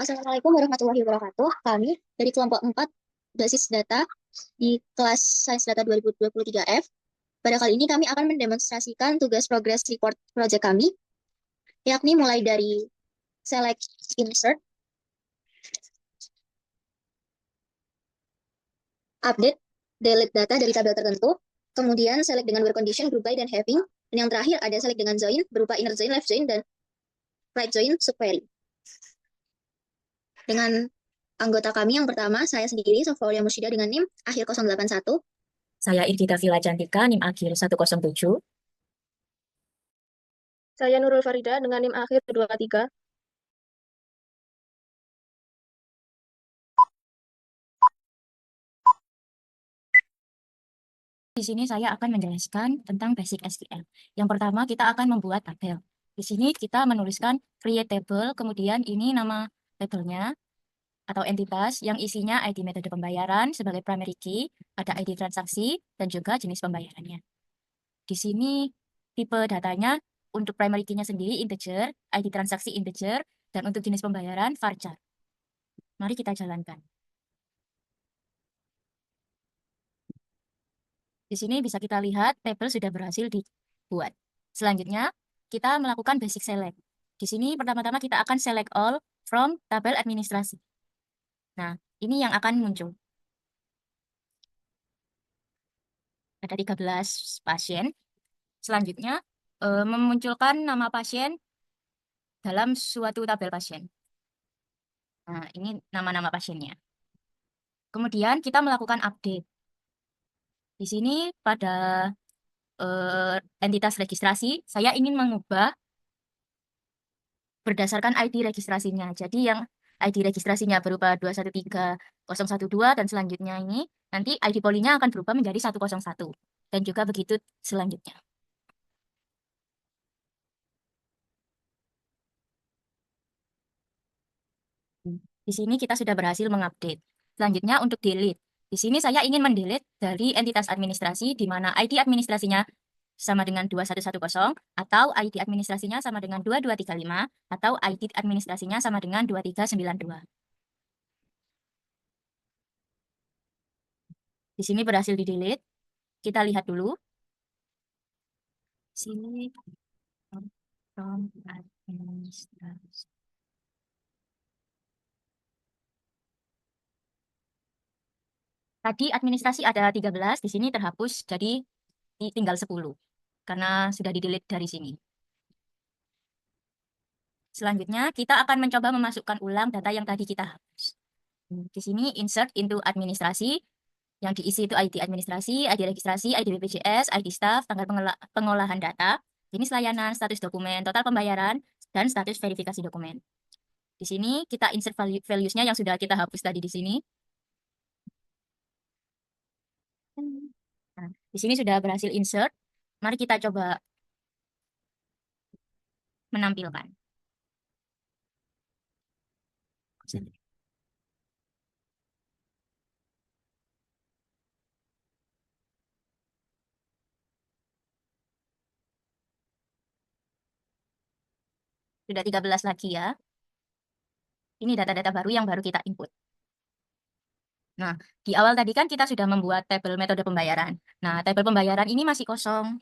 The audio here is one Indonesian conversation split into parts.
Assalamualaikum warahmatullahi wabarakatuh. Kami dari kelompok 4 basis data di kelas Sains Data 2023F. Pada kali ini kami akan mendemonstrasikan tugas progress report project kami, yakni mulai dari select, insert, update, delete data dari tabel tertentu, kemudian select dengan where condition, group by, dan having, dan yang terakhir ada select dengan join, berupa inner join, left join, dan right join subquery. Dengan anggota kami yang pertama, saya sendiri, Sofaulia Mursida dengan NIM akhir 081. Saya Irdita Vila Cantika, NIM akhir 107. Saya Nurul Farida dengan NIM akhir 23. Di sini saya akan menjelaskan tentang basic SQL. Yang pertama, kita akan membuat tabel. Di sini kita menuliskan create table, kemudian ini nama tabelnya atau entitas yang isinya ID metode pembayaran sebagai primary key, ada ID transaksi, dan juga jenis pembayarannya. Di sini tipe datanya untuk primary key-nya sendiri integer, ID transaksi integer, dan untuk jenis pembayaran varchar. Mari kita jalankan. Di sini bisa kita lihat tabel sudah berhasil dibuat. Selanjutnya, kita melakukan basic select. Di sini pertama-tama kita akan select all from tabel administrasi. Nah, ini yang akan muncul. Ada 13 pasien. Selanjutnya, memunculkan nama pasien dalam suatu tabel pasien. Nah, ini nama-nama pasiennya. Kemudian kita melakukan update. Di sini pada entitas registrasi, saya ingin mengubah berdasarkan ID registrasinya. Jadi yang ID registrasinya berupa 213012 dan selanjutnya ini nanti ID polinya akan berubah menjadi 101 dan juga begitu selanjutnya. Di sini kita sudah berhasil mengupdate. Selanjutnya untuk delete. Di sini saya ingin mendelete dari entitas administrasi di mana ID administrasinya sama dengan 2110 atau ID administrasinya sama dengan 2235 atau ID administrasinya sama dengan 2392. Di sini berhasil di-delete. Kita lihat dulu. Sini from administrasi. Tadi administrasi ada 13, di sini terhapus jadi tinggal 10 karena sudah di-delete dari sini. Selanjutnya kita akan mencoba memasukkan ulang data yang tadi kita hapus. Di sini insert into administrasi. Yang diisi itu ID administrasi, ID registrasi, ID BPJS, ID staff, tanggal pengolahan data, jenis layanan, status dokumen, total pembayaran, dan status verifikasi dokumen. Di sini kita insert values-nya yang sudah kita hapus tadi di sini. Nah, di sini sudah berhasil insert. Mari kita coba menampilkan. Sudah 13 lagi ya. Ini data-data baru yang baru kita input. Nah, di awal tadi kan kita sudah membuat tabel metode pembayaran. Nah, tabel pembayaran ini masih kosong.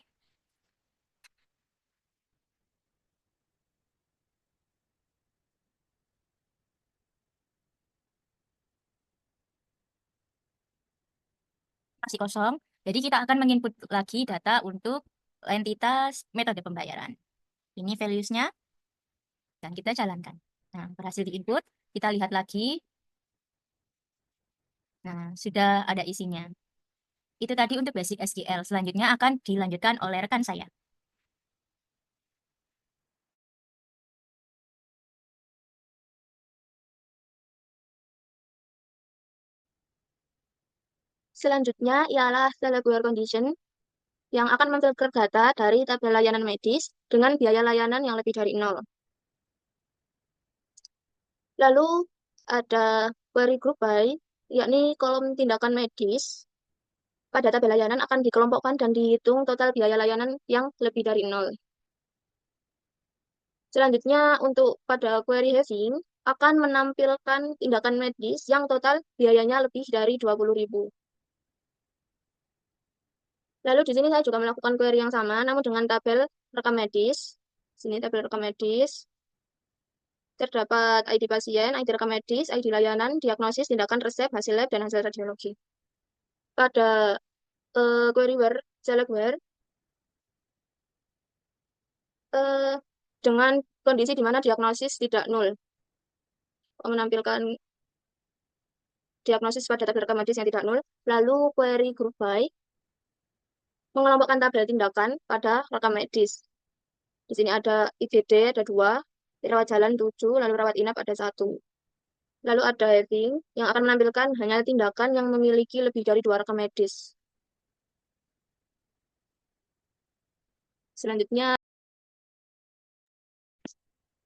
Masih kosong. Jadi kita akan menginput lagi data untuk entitas metode pembayaran. Ini values-nya dan kita jalankan. Nah, berhasil diinput. Kita lihat lagi. Nah, sudah ada isinya. Itu tadi untuk basic SQL. Selanjutnya akan dilanjutkan oleh rekan saya. Selanjutnya ialah select where condition yang akan memfilter data dari tabel layanan medis dengan biaya layanan yang lebih dari 0. Lalu ada query group by, yakni kolom tindakan medis pada tabel layanan akan dikelompokkan dan dihitung total biaya layanan yang lebih dari 0. Selanjutnya untuk pada query having akan menampilkan tindakan medis yang total biayanya lebih dari 20.000. Lalu di sini saya juga melakukan query yang sama, namun dengan tabel rekam medis. Sini tabel rekam medis. Terdapat ID pasien, ID rekam medis, ID layanan, diagnosis, tindakan resep, hasil lab, dan hasil radiologi. Pada query where, select where, dengan kondisi di mana diagnosis tidak nol, menampilkan diagnosis pada tabel rekam medis yang tidak nol. Lalu query group by, mengelompokkan tabel tindakan pada rekam medis. Di sini ada IGD ada 2, rawat jalan 7, lalu rawat inap ada 1. Lalu ada heading yang akan menampilkan hanya tindakan yang memiliki lebih dari 2 rekam medis. Selanjutnya,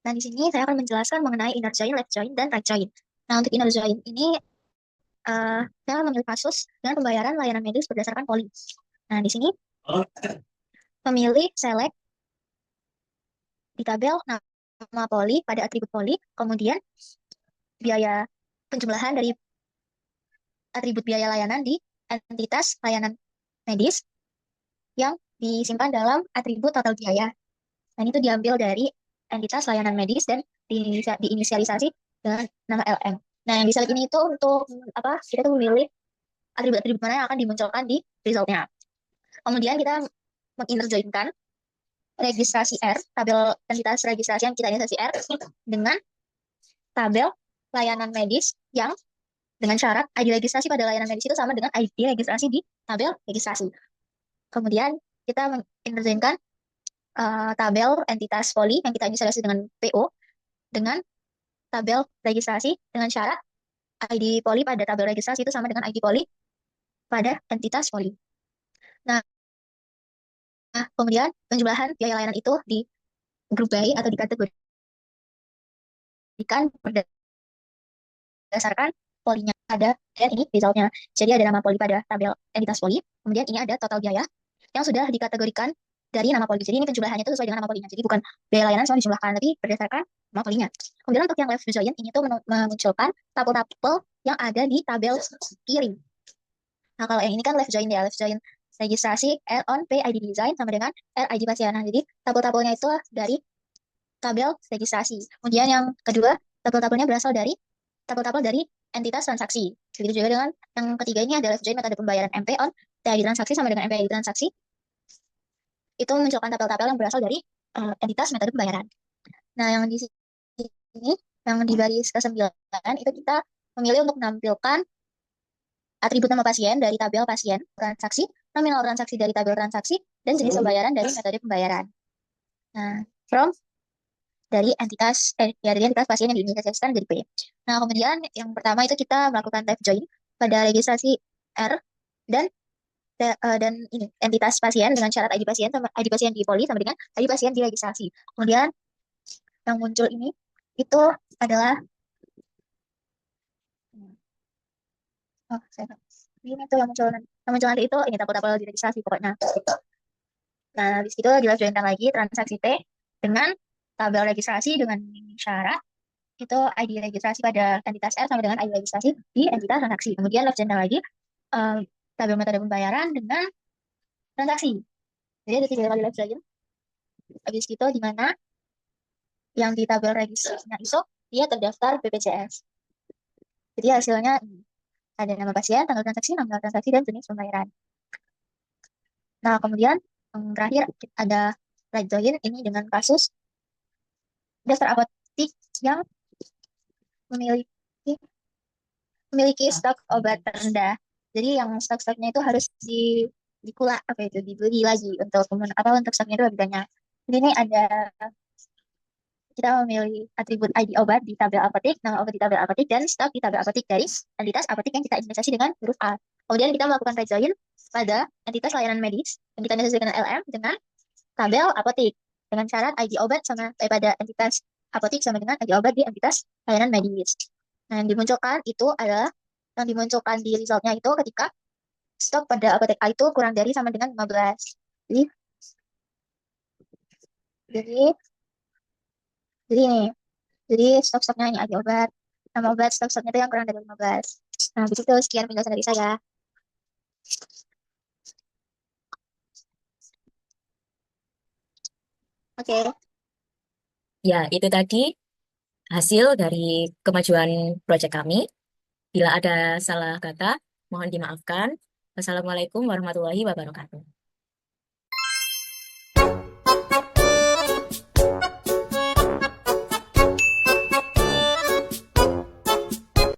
Nah, di sini saya akan menjelaskan mengenai inner join, left join, dan right join. Nah, untuk inner join ini, saya akan memilih kasus dengan pembayaran layanan medis berdasarkan poli. Nah, di sini memilih select di tabel nama poli pada atribut poli, kemudian biaya penjumlahan dari atribut biaya layanan di entitas layanan medis yang disimpan dalam atribut total biaya. Dan itu diambil dari entitas layanan medis dan diinisialisasi dengan nama LM. Nah, yang di select ini itu untuk apa? Kita tuh memilih atribut-atribut mana yang akan dimunculkan di resultnya. Kemudian kita menginterjoinkan registrasi R, tabel entitas registrasi yang kita inisialisasi R dengan tabel layanan medis yang dengan syarat ID registrasi pada layanan medis itu sama dengan ID registrasi di tabel registrasi. Kemudian kita menginterjoinkan tabel entitas poli yang kita inisialisasi dengan PO dengan tabel registrasi dengan syarat ID poli pada tabel registrasi itu sama dengan ID poli pada entitas poli. Nah, kemudian penjumlahan biaya layanan itu di grup by atau dikategorikan berdasarkan polinya. Ada dan ini resultnya. Jadi ada nama poli pada tabel entitas poli, kemudian ini ada total biaya yang sudah dikategorikan dari nama poli. Jadi ini penjumlahannya itu sesuai dengan nama polinya. Jadi bukan biaya layanan semua dijumlahkan, tapi berdasarkan nama polinya. Kemudian untuk yang left join ini tuh memunculkan tabel-tabel yang ada di tabel kiri. Nah, kalau yang ini kan left join ya, left join registrasi R on P ID design sama dengan R ID pasien. Nah, jadi tabel-tabelnya itu dari tabel registrasi. Kemudian yang kedua, tabel-tabelnya berasal dari tabel-tabel dari entitas transaksi. Begitu juga dengan yang ketiga ini adalah left join metode pembayaran MP on TID transaksi sama dengan MPID transaksi. Itu memunculkan tabel-tabel yang berasal dari entitas metode pembayaran. Nah, yang di sini, yang di baris ke-9, itu kita memilih untuk menampilkan atribut nama pasien dari tabel pasien transaksi, nominal transaksi dari tabel transaksi, dan jenis pembayaran dari metode pembayaran. Nah, from dari entitas dari entitas pasien yang diinisialisasikan dari P. Nah, kemudian yang pertama itu kita melakukan left join pada registrasi R dan dan ini entitas pasien dengan syarat ID pasien sama ID pasien di poli sama dengan ID pasien di registrasi. Kemudian yang muncul ini itu adalah ini tuh yang muncul nanti itu ini tabel-tabel di registrasi pokoknya. Nah, habis itu di left joinkan lagi transaksi T dengan tabel registrasi dengan syarat itu ID registrasi pada entitas R sama dengan ID registrasi di entitas transaksi. Kemudian left joinkan lagi tabel metode pembayaran dengan transaksi. Jadi ada 3 kali left join. Habis itu di mana yang di tabel registrasinya itu dia terdaftar BPJS. Jadi hasilnya ada nama pasien, tanggal transaksi, nominal transaksi, dan jenis pembayaran. Nah, kemudian yang terakhir ada right join ini dengan kasus daftar apotik yang memiliki stok obat terendah. Jadi yang stok-stoknya itu harus dibeli lagi untuk untuk stoknya itu lebih banyak. Jadi ini ada kita memilih atribut ID obat di tabel apotik, nama obat di tabel apotik, dan stok di tabel apotik dari entitas apotik yang kita investasi dengan huruf A. Kemudian kita melakukan right join pada entitas layanan medis yang kita investasi dengan LM dengan tabel apotik dengan syarat ID obat pada entitas apotik sama dengan ID obat di entitas layanan medis. Nah, yang dimunculkan itu adalah yang dimunculkan di resultnya itu ketika stok pada apotek A itu kurang dari sama dengan 15. Jadi ini Jadi stok-stoknya ini aja obat. Nama obat stok-stoknya itu yang kurang dari 15. Nah, begitu sekian penjelasan dari saya. Oke. Ya, itu tadi hasil dari kemajuan proyek kami. Bila ada salah kata, mohon dimaafkan. Wassalamualaikum warahmatullahi wabarakatuh.